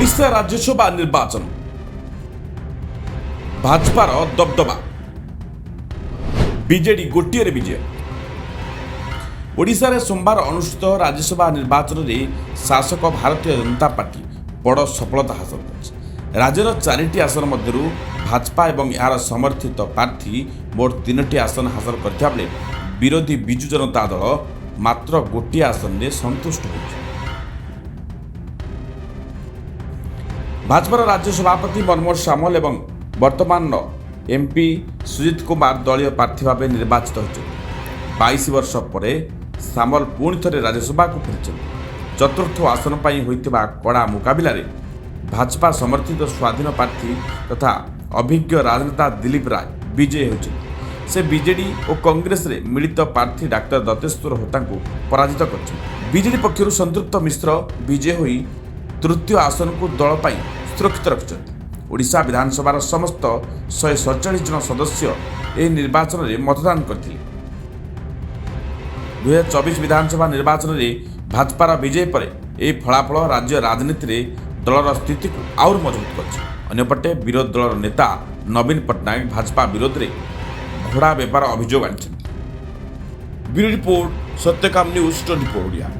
ओडिशा राज्यसभा निर्वाचन भाजपार दबदबा बीजेडी गोटे विजय। ओडिशा रे सोमवार अनुष्ठित राज्यसभा निर्वाचन में शासक भारतीय जनता पार्टी बड़ सफलता हासिल कर राज्यर 4टी आसन मध्य भाजपा और यार समर्थित प्रार्थी मोट 3टी आसन हासिल करथिया बेले विरोधी विजु जनता दल मात्र गोटे आसन में संतुष्ट हो। भाजपार राज्य सभापति मनमोहन सामल और वर्तमान एमपी सुजित कुमार दलीय प्रार्थी भाव निर्वाचित होते 22 वर्ष पर सामल पुणी थे राज्यसभा को फेरी चतुर्थ आसन पर होता कड़ा मुकाबला भाजपा समर्थित स्वाधीन प्रार्थी तथा अभिज्ञ राजनेता दिलीप राय विजयी होते। से बीजेडी और कांग्रेस रे मिलित प्रार्थी डाक्टर दत्तेश्वर होता को पराजित कर बीजेडी पक्षर संतृप्त मिश्र विजय होई तृतीय आसन को दल पर सुरक्षित रखिंट। ओडिशा विधानसभा समस्त 147 जन सदस्य यह निर्वाचन में मतदान करथिले। 2024 विधानसभा निर्वाचन में भाजपार विजय पर यह फलाफल राज्य राजनीति में दलर स्थिति को आउर मजबूत कर। अन्यपटे विरोधी दलर नेता नवीन पट्टनायक भाजपा विरोध में घोड़ा बेपार अभियोग आनी। Bureau report Satyakam news 24 Odia.